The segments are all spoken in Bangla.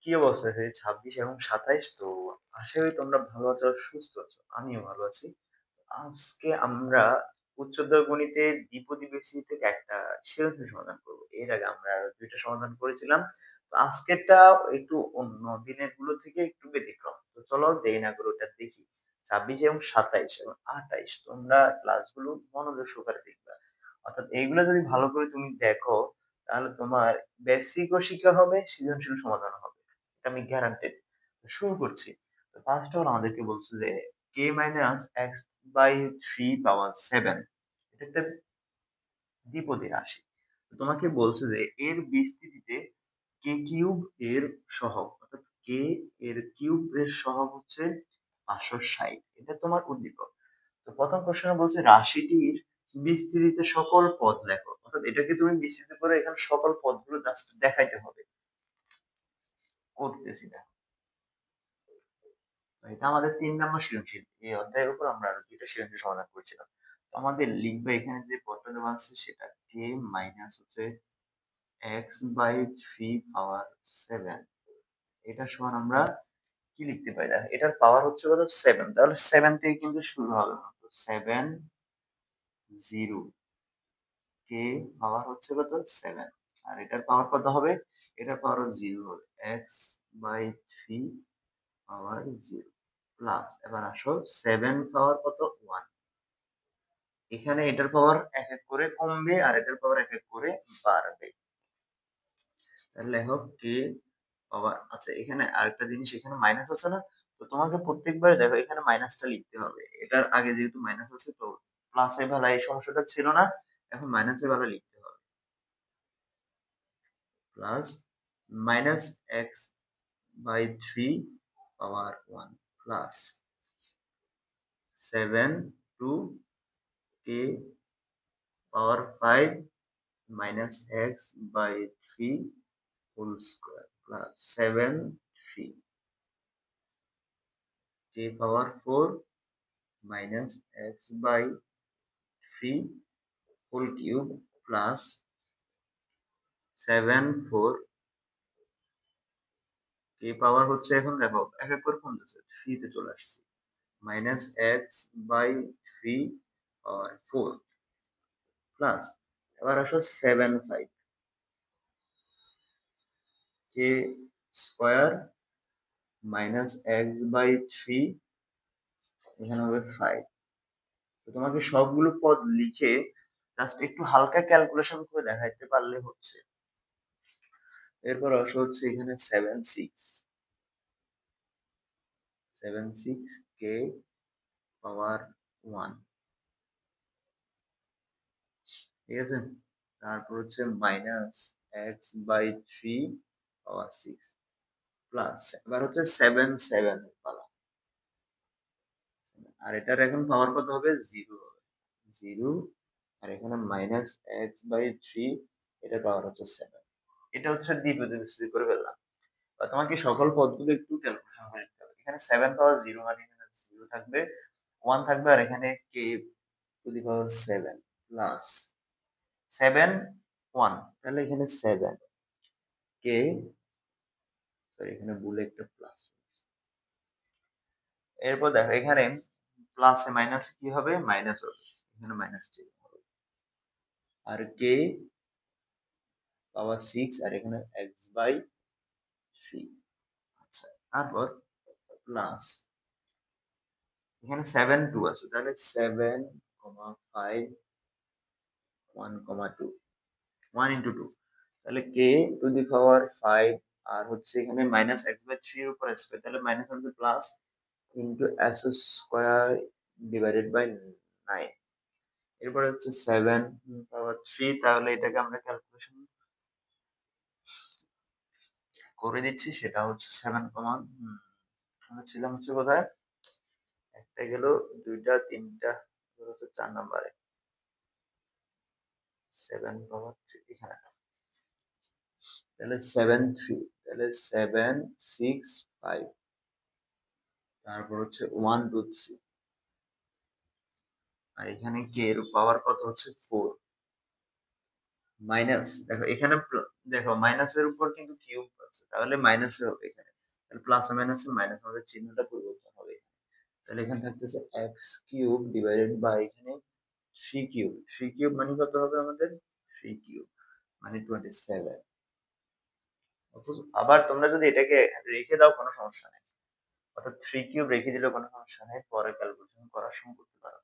কি অবস্থা? এই ২৬ এবং ২৭ তো আশা করি তোমরা ভালো আছো আর সুস্থ আছো। আমিও ভালো আছি। আজকে আমরা উচ্চতর গণিতের দ্বিপদী বেসিস থেকে একটা সৃজনশীল সমাধান করব। এর আগে আমরা আরো ২ টা সমাধান করেছিলাম। তো আজকেরটা একটু অন্য দিনের গুলো থেকে একটু ব্যতিক্রম। তো চলো দেরি না করে ওটা দেখি। ২৬ এবং ২৭ এবং ২৮ তোমরা ক্লাসগুলো মনোযোগ সহকারে দেখবা। অর্থাৎ এইগুলো যদি ভালো করে তুমি দেখো তাহলে তোমার বেসিকও শিখা হবে, সৃজনশীল সমাধানও হবে। এটা আমি গ্যারান্টেড। শুরু করছি। তো ফার্স্ট অফ অল আমাদেরকে বলছে যে k - x by 3 পাওয়ার 7 এটা একটা দ্বিপদী রাশি। তো তোমাকে বলছে যে এর বিস্তৃতিতে k কিউব এর সহগ অর্থাৎ k এর কিউব এর সহগ হচ্ছে 560 এটা তোমার উদ্দীপক। তো প্রথম প্রশ্নে বলছে রাশিটির বিস্তৃতিতে সকল পদ লেখো। অর্থাৎ এটাকে তুমি বিস্তৃত করে এখানে সকল পদগুলো জাস্ট দেখাইতে হবে। করতেছি দেখো। এটা আমাদের ৩ নম্বর সৃজনশীল। এই অধ্যায়ের উপর আমরা আরো ২ টা সৃজনশীল সমাধান করেছিলাম। তো আমাদের লিখবে এখানে যে পদটা দেওয়া আছে সেটা k মাইনাস হচ্ছে x বাই 3 পাওয়ার 7 এটা সমান আমরা কি লিখতে পারি? দেখো এটার পাওয়ার হচ্ছে কত 7 তাহলে 7 থেকে কিন্তু শুরু হবে। 7 0 k পাওয়ার হচ্ছে কত 7 আর এটার পাওয়ার কত হবে? এটার পাওয়ার 0 হবে x বাই 3 পাওয়ার 0 প্লাস এবার আসো 7 পাওয়ার কত 1 এখানে এটার পাওয়ার এক এক করে কমবে আর এটার পাওয়ার এক এক করে বাড়বে। তাহলে লেখো কে পাওয়ার আচ্ছা এখানে আরেকটা জিনিস এখানে মাইনাস আছে না? তো তোমাকে প্রত্যেকবারে দেখো এখানে মাইনাসটা লিখতে হবে। এটার আগে যেহেতু মাইনাস আছে তো প্লাসের বেলা এই সমস্যাটা ছিল না। এখন মাইনাসের বেলা লিখতে হবে। Plus minus x by 3 power 1 plus 7 to কে power 5 minus x by 3 whole square plus 7 3 k power 4 minus x by 3 whole cube plus 7 4 k power হচ্ছে এখন দেখো এক এক করে কমতেছে 3 তে চলে আসছে minus x by 3 power 4 plus এবার আসো 7 5 k square minus x by 3 এখানে হবে 5 তো তোমাকে সবগুলো পদ লিখে জাস্ট একটু হালকা ক্যালকুলেশন করে দেখাইতে পারলে হচ্ছে। এরপর আসো হচ্ছে এখানে 76 কে পাওয়ার 1 ঠিক আছে তারপর হচ্ছে minus x by 3 power 6 plus এবার হচ্ছে 7 পালা আর এটার এখন পাওয়ার কত হবে 0 হবে 0 আর এখানে মাইনাস এক্স বাই 3 এটার পাওয়ার হচ্ছে 7 এটা হচ্ছে দ্বিপদী বিস্তৃতি করে ফেললাম। বা তোমাকে সকল পদগুলো একটু ক্যালকুলেশন করে নিতে হবে। এখানে 7 পাওয়ার 0 মানে এখানে 0 থাকবে, 1 থাকবে আর এখানে k two the power 7 plus 7 1 তাহলে এখানে 7 k সরি এখানে ভুলে একটা প্লাস। এরপর দেখো এখানে প্লাসে মাইনাস কি হবে? মাইনাস হবে। এখানে মাইনাস চিহ্ন হবে। আর k পাওয়ার 6 আর এখানে x বাই 3 আচ্ছা তারপর প্লাস এখানে 7 2 আছে তাহলে 7 5 1 2 1 into 2 তাহলে k টু দি পাওয়ার 5 আর হচ্ছে এখানে মাইনাস x বাই 3 এর উপর স্কয়ার তাহলে মাইনাস হবে plus into s square divided by 9 এরপরে হচ্ছে 7 পাওয়ার 3 তাহলে এটাকে আমরা ক্যালকুলেশন করে দিচ্ছি সেটা হচ্ছে 7 আমরা ছিলাম হচ্ছে কোথায় একটা গেল দুইটা তিনটা হচ্ছে 4 নম্বরে 7 পাওয়ার 3 এখানে তাহলে 7 3 তাহলে 7 6 5 তারপর হচ্ছে 1 2 3 আর এখানে কে এর পাওয়ার কত হচ্ছে 4 মাইনাস দেখো এখানে দেখো মাইনাসের উপর কিন্তু কিউব আছে, তাহলে মাইনাসে হবে এখানে, তাহলে প্লাস মাইনাসে মাইনাস, আমাদের চিহ্নটা পরিবর্তন হবে। তাহলে এখানে থাকতেছে এক্স কিউব ডিভাইডেড বাই এখানে থ্রি কিউব। থ্রি কিউব মানে কত হবে আমাদের? থ্রি কিউব মানে 27। আবার তোমরা যদি এটাকে রেখে দাও কোনো সমস্যা নেই, অর্থাৎ থ্রি কিউব রেখে দিলেও কোনো সমস্যা নেই, পরে ক্যালকুলেশন করার সময় করতে পারো।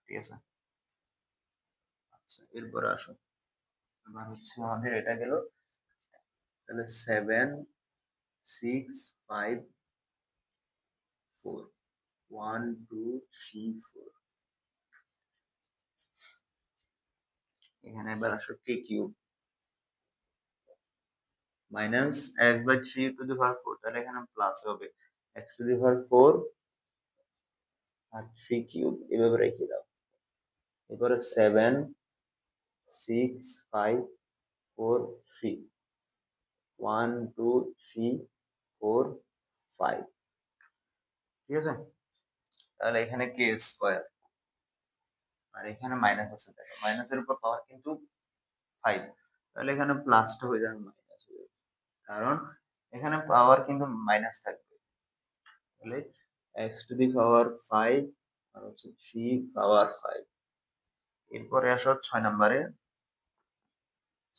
ঠিক আছে, আচ্ছা এরপরে আসো, এবার হচ্ছে আমাদের এটা গেল, তাহলে 7 6 5 4 1 2 3 4। এখানে এবার আসো k cube minus x by three to the power four, তাহলে এখানে প্লাস হবে x to the power four আর থ্রি কিউব, এভাবে রেখে দাও। এরপরে 7 6 5 4 3 1 2 3 4 5। ঠিক আছে, তাহলে এখানে কে স্কোয়ার আর এখানে মাইনাস আছে, দেখো মাইনাসের উপর পাওয়ার কিন্তু 5, তাহলে এখানে প্লাসটা হয়ে যাবে মাইনাস হয়ে যাবে, কারণ এখানে পাওয়ার কিন্তু মাইনাস থাকবে। তাহলে এক্স টু দি পাওয়ার 5 আর হচ্ছে 3 পাওয়ার 5। এরপরে আসো 6 নম্বরে,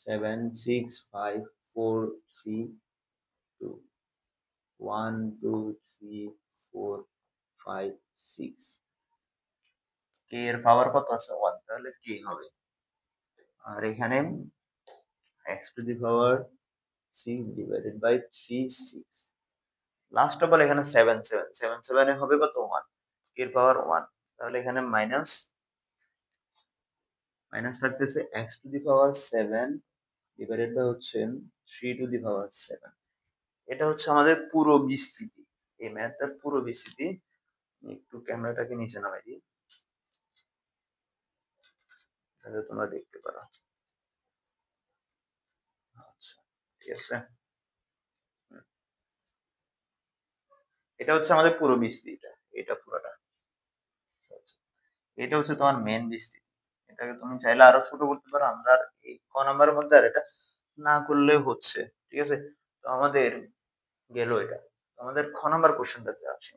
7 6 5 4 3 2 1 2 3 4 5 6। কে এর পাওয়ার কত আছে? 1, তাহলে কে হবে। আর এখানে x to the power 6 divided by 3 6। Last of all এখানে 7 7 7 7 এ হবে কত? 1, এর পাওয়ার 1, তাহলে এখানে মাইনাস মাইনাস থাকতেছে x to the power 7 divided by হচ্ছে 3 টু দি পাওয়ার 7। এটা হচ্ছে আমাদের পুরো বিস্তৃতি, এই ম্যাথটার পুরো বিস্তৃতি। একটু ক্যামেরাটাকে নিচে নামাই দিই, তাহলে তোমরা দেখতে পারো। আচ্ছা ঠিক আছে, এটা হচ্ছে আমাদের পুরো বিস্তৃতিটা, এটা পুরোটা। আচ্ছা, এটা হচ্ছে তোমার মেন বিস্তৃতি। এটাকে তুমি চাইলে আরো ছোট করতে পারো, আমরা আর এই ক নাম্বারের মধ্যে আর এটা না করলেও হচ্ছে। ঠিক আছে, তো আমাদের গেল এটা। আমাদের খ নাম্বার কোশ্চেনটাতে আসি,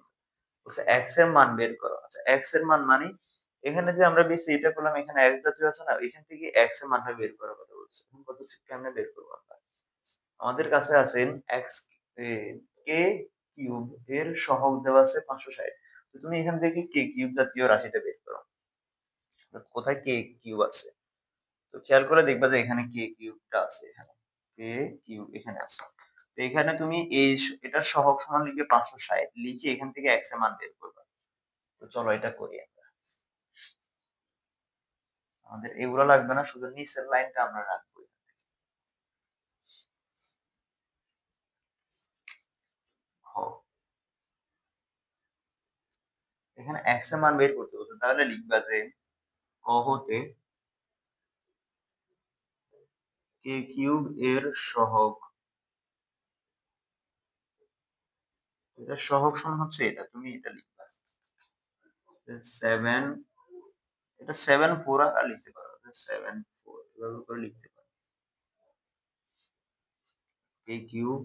বলছে এক্স এর মান বের করো। আচ্ছা এক্স এর মান মানে এখানে যে আমরা বেশি এটা করলাম, এখানে এক্স জাতীয় আছে না, এখান থেকে এক্স এর মানটা বের করার কথা বলছে। এখন কত হচ্ছে কেমনে বের করবো আমরা? আমাদের কাছে আছে এক্স কে কিউব এর সহগ দেওয়া আছে 560। তো তুমি এখান থেকে কে কিউব জাতীয় রাশিটা বের করো। কোথায় কে কিউব আছে? তো খেয়াল করে দেখবা যে এখানে কে কিউবটা আছে, এখানে কে কিউব এখানে আছে। তো এখানে তুমি এই এটার সহগ সমান লিখবে 560, লিখে এখান থেকে এক্স এর মান বের করবা। তো চলো এটা করি আমরা। আমাদের এগুলো লাগবে না, শুধু নিচের লাইনটা আমরা রাখবো। খ, এখানে এক্স এর মান বের করতে বলছে, তাহলে লিখবা যে ক হতে কে কিউব এর সহগ, এটা সহগ সমান হচ্ছে এটা, তুমি এটা লিখবা 7, এটা 7 4 আর লিখতে পারো 7 4, এভাবে করে লিখতে পারো। কে কিউব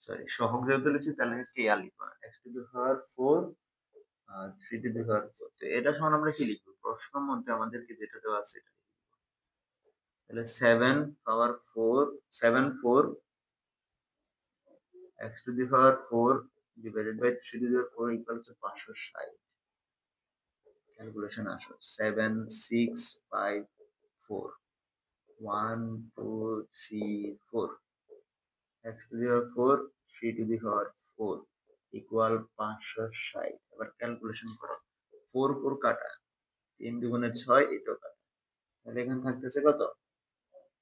সরি সহগ যেহেতু লিখছি তাহলে কে আর লিখবো না, এক্স টু দি পাওয়ার 4 আর 3 টু দি পাওয়ার 4। তো এটা সমান আমরা কি লিখবো? প্রশ্নের মধ্যে আমাদেরকে যেটা দেওয়া আছে এটা লিখবো। তাহলে 7 পাওয়ার 4 7 4 x to the power 4 divided by 3 to the power 4 equals to 560। Calculation আসো 7 6 5 4 1 2 3 4 x to the power 4 3 to the power 4 equal 560। এবার ক্যালকুলেশন করো, 4 4 কাটা, 3 দুগুণে 6, এটাও কাটা, তাহলে এখানে থাকতেছে কত?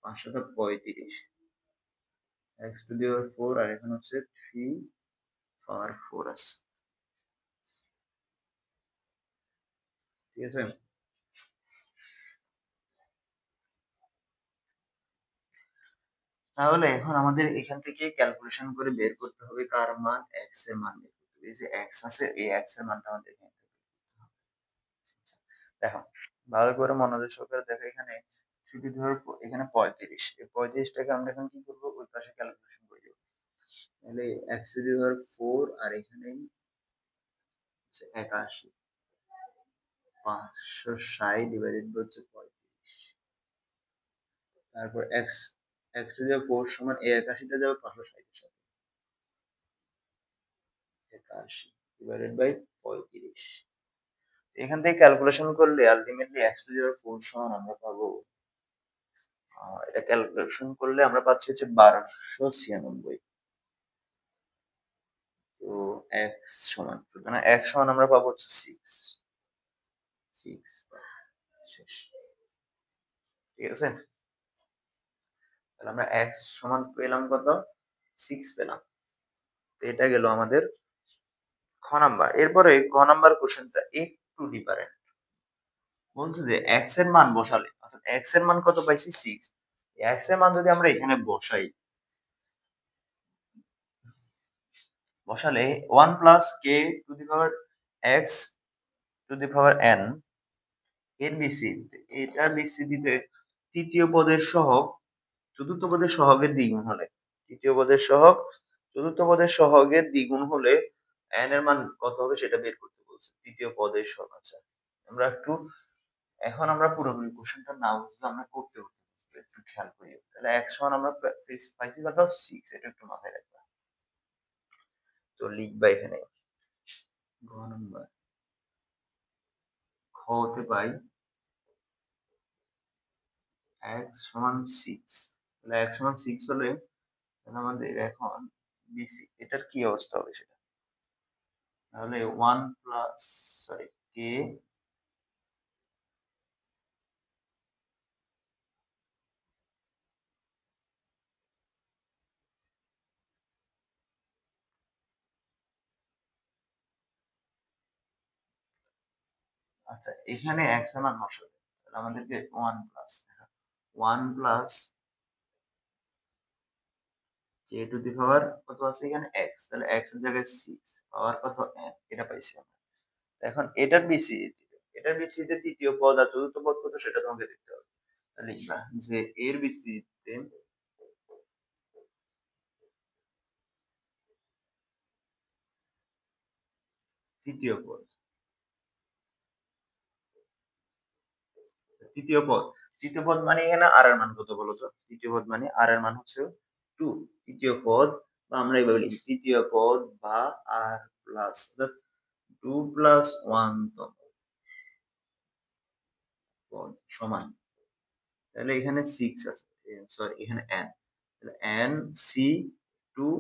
535 x to the power 4 আর এখানে হচ্ছে 3 পাওয়ার 4 আছে। ঠিক আছে, তাহলে এখন আমাদের এখান থেকে ক্যালকুলেশন করে বের করতে হবে কার মান? এক্স এর মান বের করতে হবে। এই যে এক্স আছে, এই এক্স এর মানটা আমাদের এখানে থেকে বের করতে হবে। আচ্ছা, দেখো ভালো করে মনোযোগ সহকারে দেখো, এখানে ছুটি ধরো এখানে 35, এই 35টাকে আমরা এখন কি করবো, ওই পাশে ক্যালকুলেশন করে দেবো। তাহলে এক্স টু দি পাওয়ার 4 আর এখানে 81, 560 ডিভাইডেড বাই হচ্ছে 35। তারপর x x to the power 4 সমান এই 81টা যাবে 560 এর সাথে, 81 ডিভাইডেড বাই 35। এখান থেকে ক্যালকুলেশন করলে ultimately x to the power 4 সমান আমরা পাবো, এটা ক্যালকুলেশন করলে আমরা পাচ্ছি হচ্ছে 1296। তো এক্স সমান, সুতরাং এক্স সমান আমরা পাবো হচ্ছে 6। শেষ। ঠিক আছে, তাহলে আমরা এক্স সমান পেলাম কত, 6 পেলাম। তো এটা গেল আমাদের খ নাম্বার। এরপরে গ নাম্বার কোশ্চেনটা একটু ডিফারেন্ট। বলছে যে এক্স এর মান বসালে, অর্থাৎ এক্স এর মান কত পাইছি, 6। এক্স এর মান যদি আমরা এখানে বসালে 1 plus k to the power x to the power N এর বিস্তৃতিতে, এটার বিস্তৃতিতে তৃতীয় পদের সহগ চতুর্থ পদের সহগের দ্বিগুণ হলে, তৃতীয় পদের সহগ চতুর্থ পদের সহগের দ্বিগুণ হলে n এর মান কত হবে সেটা বের করতে বলছে, তৃতীয় পদের সহগ। আচ্ছা, আমরা একটু এখন আমরা পুরোপুরি কোশ্চেনটা না বুঝলে আমরা করতে হতে একটু খেয়াল করি। তাহলে x সমান আমরা পাইছি কত, 6, এটা একটু মাথায় রাখবা। তো লিখবা এখানে গ নাম্বার, খ হতে পাই x সমান 6। তাহলে x সমান 6 হলে তাহলে আমাদের এখন বিসি এটার কি অবস্থা হবে সেটা, তাহলে 1 প্লাস সরি কে আচ্ছা এখানে x এর মান বসাবে, তাহলে আমাদেরকে 1 plus 1 plus k to the power কত আছে এখানে x, তাহলে x এর জায়গায় 6 পাওয়ার কত n, এটা পাইছি আমরা। এখন এটার বিস্তৃতিতে তৃতীয় পদ আর চতুর্থ পদ কত সেটা তোমাকে দেখতে হবে। তাহলে লিখবা যে এর বিস্তৃতিতে তৃতীয় পদ, তৃতীয় পদ তৃতীয় পদ মানে এখানে আর এর মান কত বলো তো, তৃতীয় পদ মানে আর এর মান হচ্ছে 2। তৃতীয় পদ বা আমরা এইভাবে লিখি তৃতীয় পদ বা আর প্লাস 2 প্লাস 1 তম পদ সমান, তাহলে এখানে 6 আছে, সরি এখানে n, তাহলে n সি 2,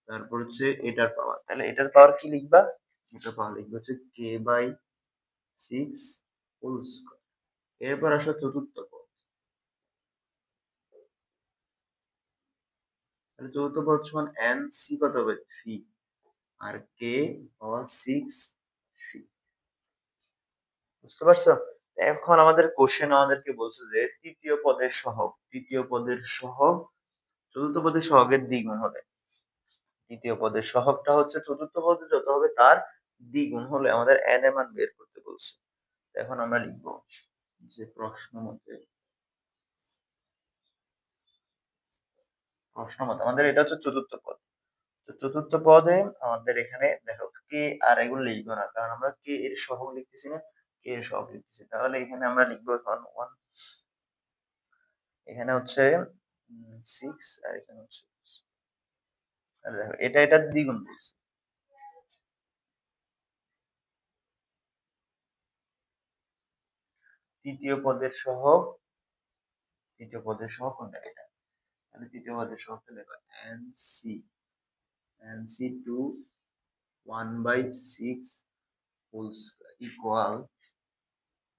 তারপর হচ্ছে এটার পাওয়ার, তাহলে এটার পাওয়ার কি লিখবা, এটার পাওয়ার লিখবা হচ্ছে কে বাই 6 হোল স্কয়ার। এরপর আসো চতুর্থ পদ, তাহলে চতুর্থ পদ সমান n সি কত হবে 3 আর কে পাওয়ার 6 3। বুঝতে পারছো? এখন আমাদের কোশ্চেন আমাদেরকে বলছে যে তৃতীয় পদের সহগ চতুর্থ পদের সহগের দ্বিগুণ হবে, তৃতীয় পদের সহগটা হচ্ছে চতুর্থ পদে যত হবে তার দ্বিগুণ হলে আমাদের n এর মান বের করতে বলছে। এখন আমরা লিখবো যে প্রশ্ন মতে আমাদের এটা হচ্ছে চতুর্থ পদ। তো চতুর্থ পদে আমাদের এখানে দেখো কে আর এগুলো লিখবো না, কারণ আমরা কে এর সহগ লিখতেছি না, কে এর সহগ লিখতেছি। তাহলে এখানে আমরা লিখবো এখন 1, এখানে হচ্ছে 6 আর এখানে হচ্ছে, আর দেখো এটা দ্বিগুণ বলছে। তৃতীয় পদের সহগ, তৃতীয় পদের সহগ কোনটা, এটা। তাহলে তৃতীয় পদের সহগটা দেখো nc 2 1/6 whole square equal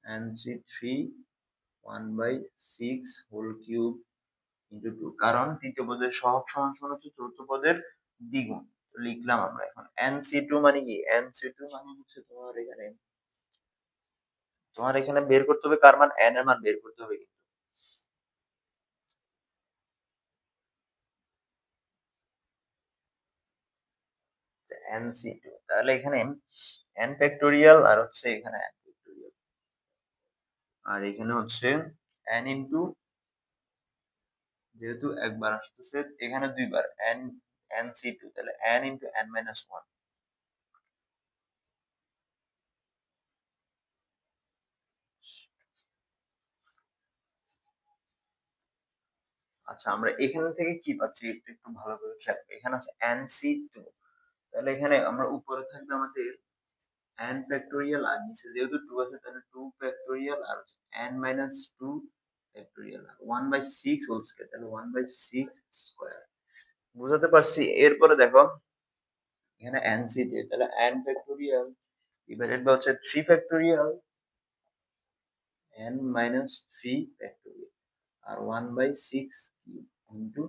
nc3 1/6 whole cube into 2, কারণ তৃতীয় পদের সহগ সমান সমান হচ্ছে চতুর্থ পদের দ্বিগুণ। তো লিখলাম আমরা এখন nc2 মানে কি, nc2 মানে হচ্ছে তোমার এখানে বের করতে হবে কার মান, n এর মান বের করতে হবে। nc2, তাহলে এখানে n ফ্যাক্টোরিয়াল আর হচ্ছে এখানে n ফ্যাক্টোরিয়াল, আর এখানে হচ্ছে n ইনটু, যেহেতু একবার আসতেছে এখানে ২ বার n nc2, তাহলে n ইনটু n মাইনাস 1। আচ্ছা, আমরা এখান থেকে কি পাচ্ছি একটু ভালো করে খেয়াল করি। এখানে আছে nc2, তাহলে এখানে আমরা উপরে থাকবে আমাদের n ফ্যাক্টোরিয়াল, আর নিচে যেহেতু 2 আছে তাহলে 2 ফ্যাক্টোরিয়াল, আর হচ্ছে n মাইনাস 2 ফ্যাক্টোরিয়াল, আর 1/6 হোল স্কয়ার, তাহলে 1/6 স্কয়ার। বুঝাতে পারছি? এরপরে দেখো এখানে nc2, তাহলে n ফ্যাক্টোরিয়াল ডিভাইডেড বাই হচ্ছে 3 ফ্যাক্টোরিয়াল n মাইনাস 3 ফ্যাক্টোরিয়াল, আর 1/6 কিউব ইনটু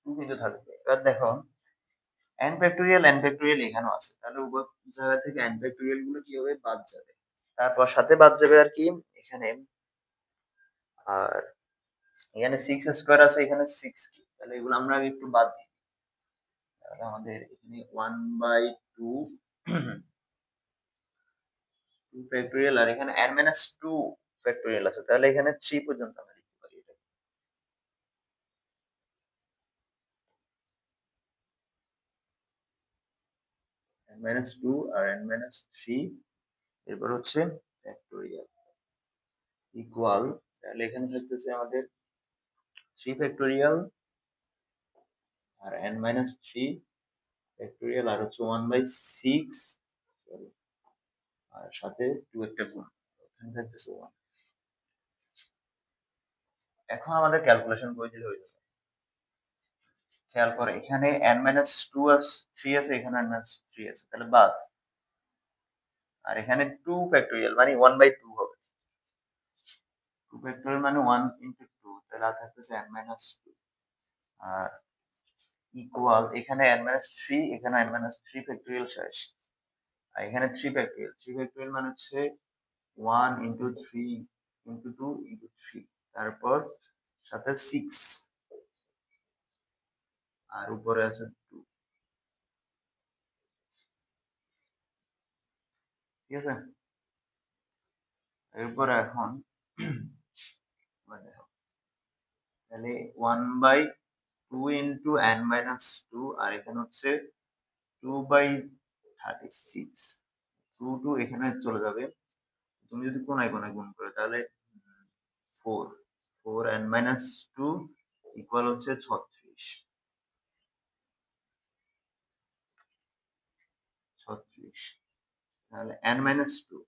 2 কিন্তু থাকবে। এবার দেখো n ফ্যাক্টোরিয়াল এখানেও আছে, তাহলে উভয় জায়গা থেকে n ফ্যাক্টোরিয়াল গুলো কি হবে? বাদ যাবে। তারপর সাথে বাদ যাবে আর কি এখানে, আর এখানে 6 স্কয়ার আছে, এখানে 6 কি, তাহলে এগুলো আমরা আগে একটু বাদ দিই। তাহলে আমাদের এখানে 1/2 2 ফ্যাক্টোরিয়াল, আর এখানে n মাইনাস 2 ফ্যাক্টোরিয়াল আছে, তাহলে এখানে 3 পর্যন্ত আমরা লিখতে পারি এটা। n মাইনাস 2 আর n মাইনাস 3, এরপর হচ্ছে ফ্যাক্টোরিয়াল ইকুয়াল, তাহলে এখানে থাকতেছে আমাদের 3 ফ্যাক্টোরিয়াল আর n মাইনাস 3 ফ্যাক্টোরিয়াল, আর হচ্ছে 1/6, সরি, আর সাথে 2 একটা গুণ, এখানে থাকতেছে 1। এখন আমাদের ক্যালকুলেশন করে দিলে হয়ে যাবে। খেয়াল করে এখানে n মাইনাস 2 3 আছে, এখানে n মাইনাস 3 আছে, তাহলে বাদ। আর এখানে 2 ফ্যাক্টোরিয়াল মানে 1/2 হবে। 2 ফ্যাক্টোরিয়াল মানে 1 ইনটু 2, তাহলে আর থাকতেছে n মাইনাস 2, আর ইকুয়াল এখানে n মাইনাস 3, এখানে n মাইনাস 3 ফ্যাক্টোরিয়াল শেষ, আর এখানে 3 ফ্যাক্টোরিয়াল, 3 ফ্যাক্টোরিয়াল মানে হচ্ছে 1 ইনটু 3 ইনটু 2 ইনটু 3, তারপর সাথে 6, আর উপরে আছে 2। ঠিক আছে? এরপর এখন এবার দেখো, তাহলে 1/2 ইনটু n মাইনাস 2, আর এখানে হচ্ছে 2/36, 2 2 এখানে চলে যাবে। তুমি যদি কোনায় কোনায় গুণ করো তাহলে 4 4 n মাইনাস 2 ইকুয়াল হচ্ছে 36, 36, তাহলে n মাইনাস 2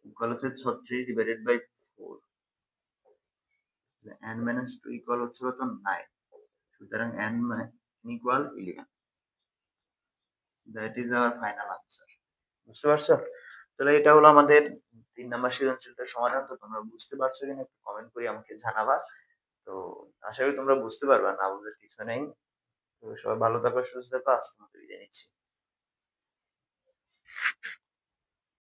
ইকুয়াল হচ্ছে 36 ডিভাইডেড বাই 4, তাহলে n মাইনাস 2 ইকুয়াল হচ্ছে কত? 9। সুতরাং n equal 11, that is our final answer. বুঝতে পারছো? তাহলে এটা হলো আমাদের 3 নাম্বার সৃজনশীলটার সমাধান। তো তোমরা বুঝতে পারছো কিনা একটু কমেন্ট করে আমাকে জানাবা। তো আশা করি তোমরা বুঝতে পারবা, না বুঝার কিছু নেই। তো সবাই ভালো থাকো, সুস্থ থাকো। আজকের মতো